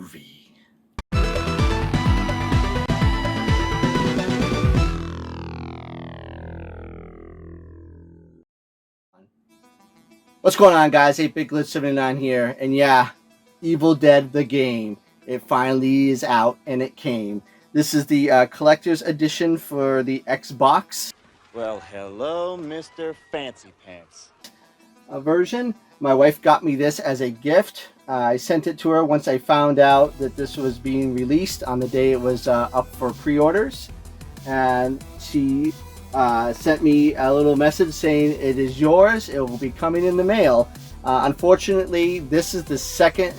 Groovy. What's going on, guys? 8BitGlitch79 here, and yeah, Evil Dead the game. It finally is out, and it came. This is the collector's edition for the Xbox. Well, hello, Mr. Fancy Pants. Version. My wife got me this as a gift. I sent it to her once I found out that this was being released on the day it was up for pre-orders, and she sent me a little message saying it is yours. It will be coming in the mail. Unfortunately, this is the second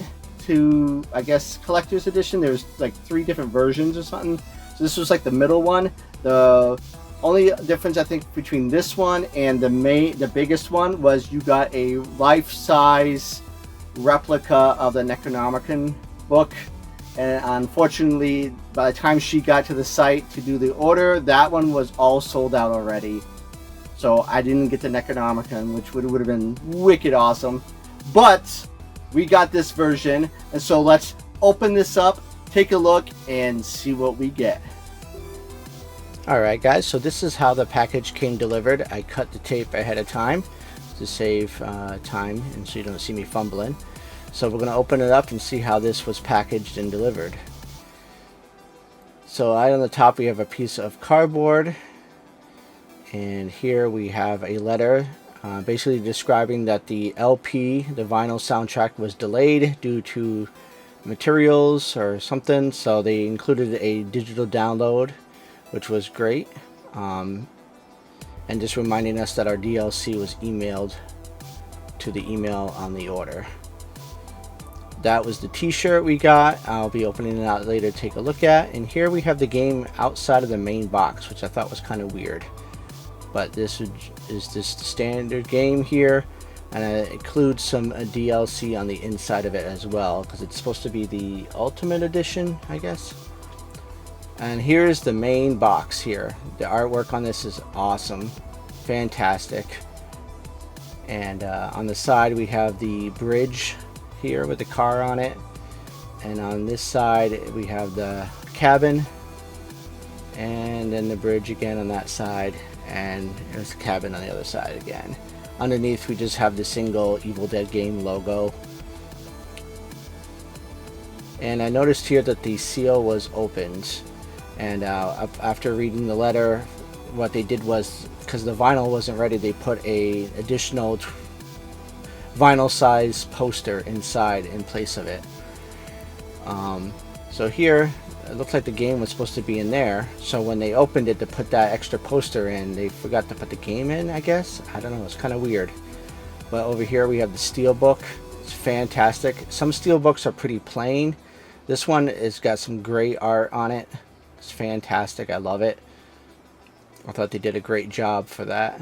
to, I guess, collector's edition. There's like 3 different versions or something. So this was like the middle one. The only difference I think between this one and the biggest one was you got a life-size replica of the Necronomicon book, and unfortunately by the time she got to the site to do the order, that one was all sold out already. So I didn't get the Necronomicon, which would have been wicked awesome. But we got this version, and so let's open this up, take a look, and see what we get. Alright guys, so this is how the package came delivered. I cut the tape ahead of time to save time and so you don't see me fumbling. So we're going to open it up and see how this was packaged and delivered. So right on the top we have a piece of cardboard, and here we have a letter basically describing that the LP, the vinyl soundtrack, was delayed due to materials or something, so they included a digital download, which was great, and just reminding us that our DLC was emailed to the email on the order. That was the t-shirt we got. I'll be opening it out later to take a look at. And here we have the game outside of the main box, which I thought was kind of weird, but this is just the standard game here, and it includes some DLC on the inside of it as well, because it's supposed to be the Ultimate Edition, I guess. And here's the main box here. The artwork on this is awesome, fantastic. And on the side we have the bridge here with the car on it, and on this side we have the cabin, and then the bridge again on that side, and there's the cabin on the other side again. Underneath we just have the single Evil Dead game logo. And I noticed here that the seal was opened. And after reading the letter, what they did was, because the vinyl wasn't ready, they put a additional vinyl size poster inside in place of it. So here it looks like the game was supposed to be in there, so when they opened it to put that extra poster in, they forgot to put the game in, I guess. I don't know, it's kind of weird. But over here we have the steelbook. It's fantastic. Some steelbooks are pretty plain. This one has got some great art on it. It's fantastic. I love it. I thought they did a great job for that.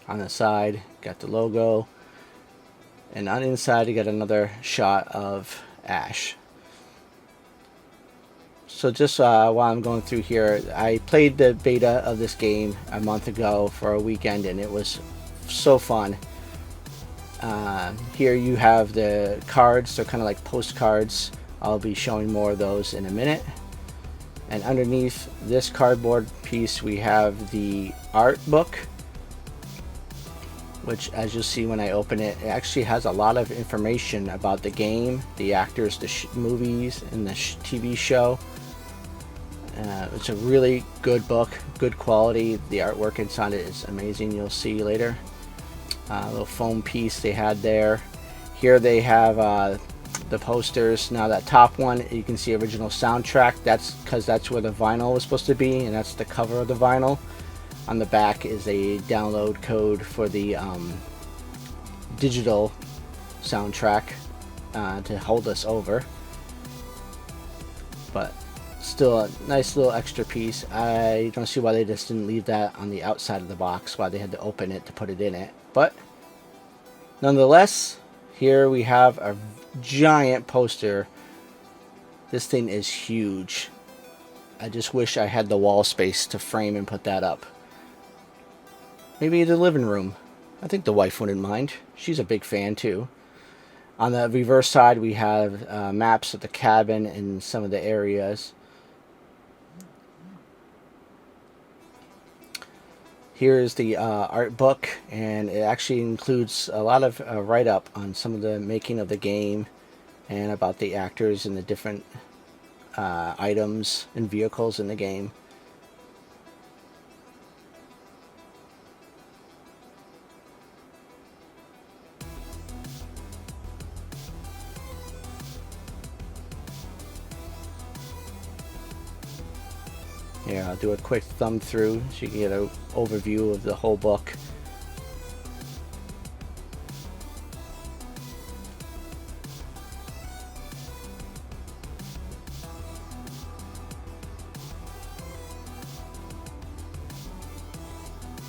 On the side, got the logo. And on the inside, you got another shot of Ash. So just while I'm going through here, I played the beta of this game a month ago for a weekend, and it was so fun. Here you have the cards. They're kind of like postcards. I'll be showing more of those in a minute. And underneath this cardboard piece we have the art book, which, as you'll see when I open it, it actually has a lot of information about the game, the actors, the movies, and the TV show. It's a really good book, good quality. The artwork inside it is amazing. You'll see later. Little foam piece they had there. Here they have the posters. Now that top one, you can see original soundtrack. That's because that's where the vinyl was supposed to be, and that's the cover of the vinyl. On the back is a download code for the digital soundtrack to hold us over. But still a nice little extra piece. I don't see why they just didn't leave that on the outside of the box, why they had to open it to put it in it. But nonetheless, here we have a giant poster. This thing is huge. I just wish I had the wall space to frame and put that up. Maybe the living room. I think the wife wouldn't mind. She's a big fan too. On the reverse side, we have maps of the cabin and some of the areas. Here is the art book, and it actually includes a lot of write-up on some of the making of the game and about the actors and the different items and vehicles in the game. Here, I'll do a quick thumb through so you can get an overview of the whole book.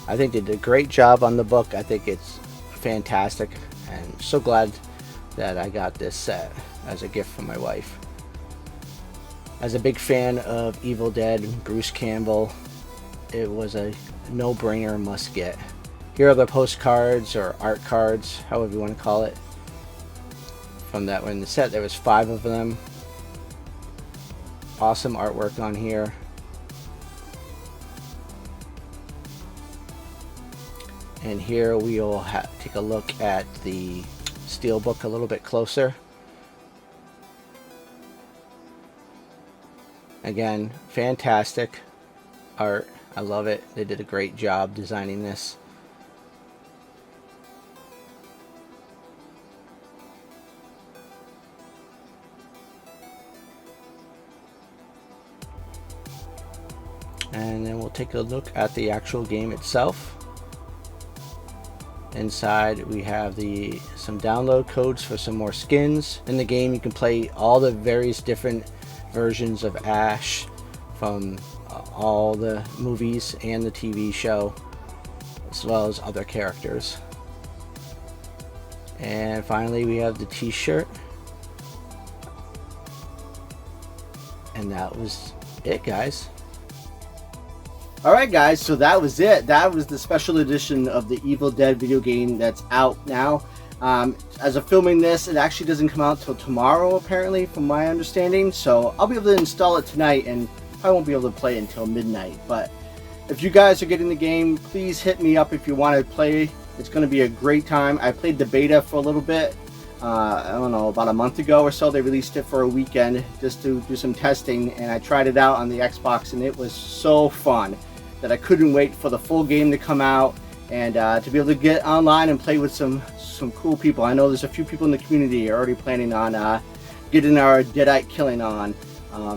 I think they did a great job on the book. I think it's fantastic, and so glad that I got this set as a gift from my wife. As a big fan of Evil Dead, Bruce Campbell, it was a no-brainer must get. Here are the postcards or art cards, however you want to call it. From that one in the set, there was 5 of them. Awesome artwork on here. And here we'll take a look at the steelbook a little bit closer. Again, fantastic art. I love it. They did a great job designing this. And then we'll take a look at the actual game itself. Inside we have some download codes for some more skins. In the game you can play all the various different versions of Ash from all the movies and the TV show, as well as other characters. And finally we have the t-shirt. And that was it, guys. Alright guys, so that was it. That was the special edition of the Evil Dead video game that's out now. As of filming this, it actually doesn't come out till tomorrow, apparently, from my understanding. So I'll be able to install it tonight, and I won't be able to play it until midnight. But if you guys are getting the game, please hit me up if you want to play. It's going to be a great time. I played the beta for a little bit. I don't know, about a month ago or so. They released it for a weekend just to do some testing, and I tried it out on the Xbox, and it was so fun that I couldn't wait for the full game to come out and to be able to get online and play with some cool people. I know there's a few people in the community already planning on getting our Deadite killing on.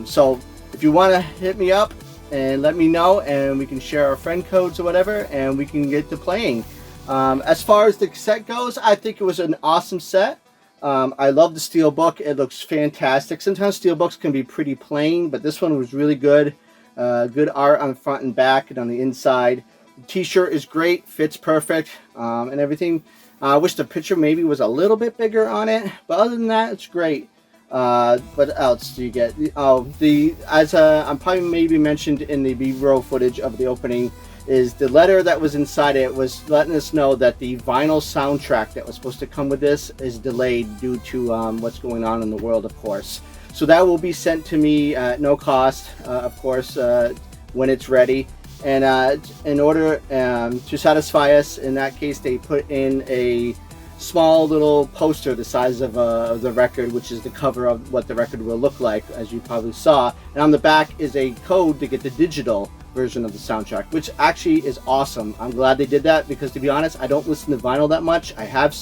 So if you want to hit me up and let me know, and we can share our friend codes or whatever, and we can get to playing. As far as the set goes, I think it was an awesome set. I love the steelbook. It looks fantastic. Sometimes steelbooks can be pretty plain, but this one was really good. Good art on the front and back and on the inside. The t-shirt is great, fits perfect, and everything. I wish the picture maybe was a little bit bigger on it, but other than that, it's great. What else do you get? As I'm probably maybe mentioned in the B-roll footage of the opening, is the letter that was inside it was letting us know that the vinyl soundtrack that was supposed to come with this is delayed due to what's going on in the world, of course. So that will be sent to me at no cost, of course, when it's ready. And in order to satisfy us, in that case, they put in a small little poster the size of the record, which is the cover of what the record will look like, as you probably saw. And on the back is a code to get the digital version of the soundtrack, which actually is awesome. I'm glad they did that because, to be honest, I don't listen to vinyl that much. I have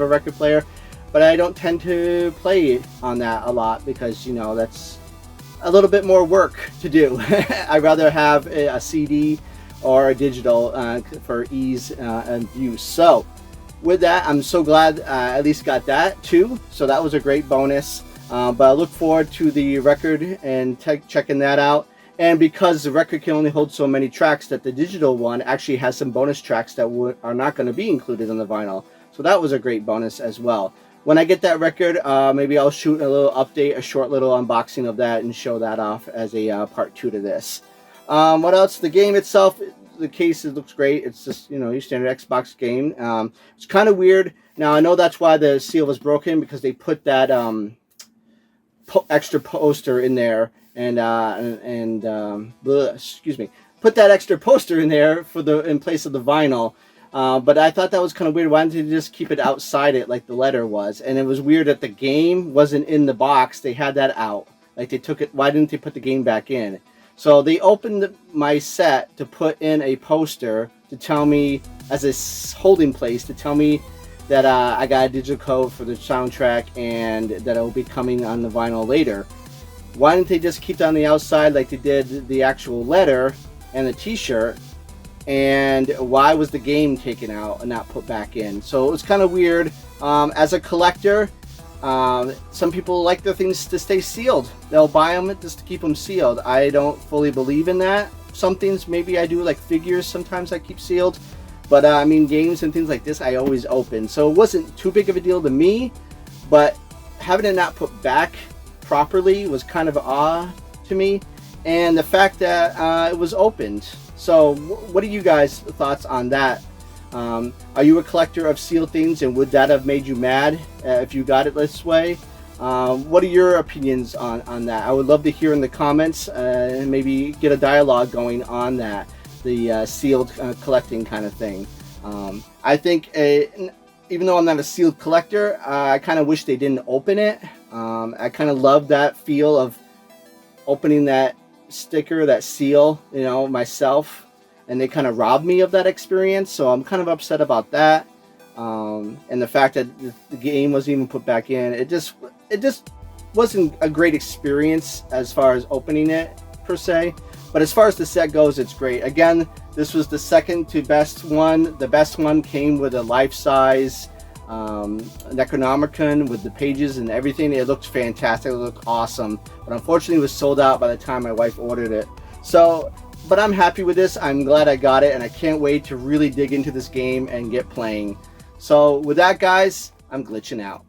a record player, but I don't tend to play on that a lot because, you know, that's a little bit more work to do. I'd rather have a CD or a digital for ease and use. So with that, I'm so glad I at least got that too. So that was a great bonus. But I look forward to the record and checking that out. And because the record can only hold so many tracks, that the digital one actually has some bonus tracks that are not going to be included on the vinyl. So that was a great bonus as well. When I get that record, maybe I'll shoot a little update, a short little unboxing of that, and show that off as a part 2 to this. What else? The game itself, the case, it looks great. It's just, you know, your standard Xbox game. It's kind of weird Now I know that's why the seal was broken, because they put that extra poster in there, and excuse me, put that extra poster in there for in place of the vinyl. But I thought that was kind of weird. Why didn't they just keep it outside it like the letter was? And it was weird that the game wasn't in the box. They had that out. Like they took it. Why didn't they put the game back in? So they opened my set to put in a poster to tell me, as a holding place, to tell me that I got a digital code for the soundtrack and that it will be coming on the vinyl later. Why didn't they just keep it on the outside like they did the actual letter and the t-shirt? And why was the game taken out and not put back in? So it was kind of weird. As a collector, some people like their things to stay sealed. They'll buy them just to keep them sealed. I don't fully believe in that. Some things maybe I do, like figures, sometimes I keep sealed. But I mean, games and things like this, I always open. So it wasn't too big of a deal to me, but having it not put back properly was kind of odd to me. And the fact that it was opened. So what are you guys' thoughts on that? Are you a collector of sealed things, and would that have made you mad if you got it this way? What are your opinions on that? I would love to hear in the comments and maybe get a dialogue going on that, the sealed collecting kind of thing. I think even though I'm not a sealed collector, I kind of wish they didn't open it. I kind of love that feel of opening that sticker, that seal, you know, myself, and they kind of robbed me of that experience. So I'm kind of upset about that. And the fact that the game wasn't even put back in, it just wasn't a great experience as far as opening it per se. But as far as the set goes, it's great. Again, this was the second to best one. The best one came with a life-size Necronomicon with the pages and everything. It looked fantastic. It looked awesome. But unfortunately, it was sold out by the time my wife ordered it. So, but I'm happy with this. I'm glad I got it, and I can't wait to really dig into this game and get playing. So with that, guys, I'm glitching out.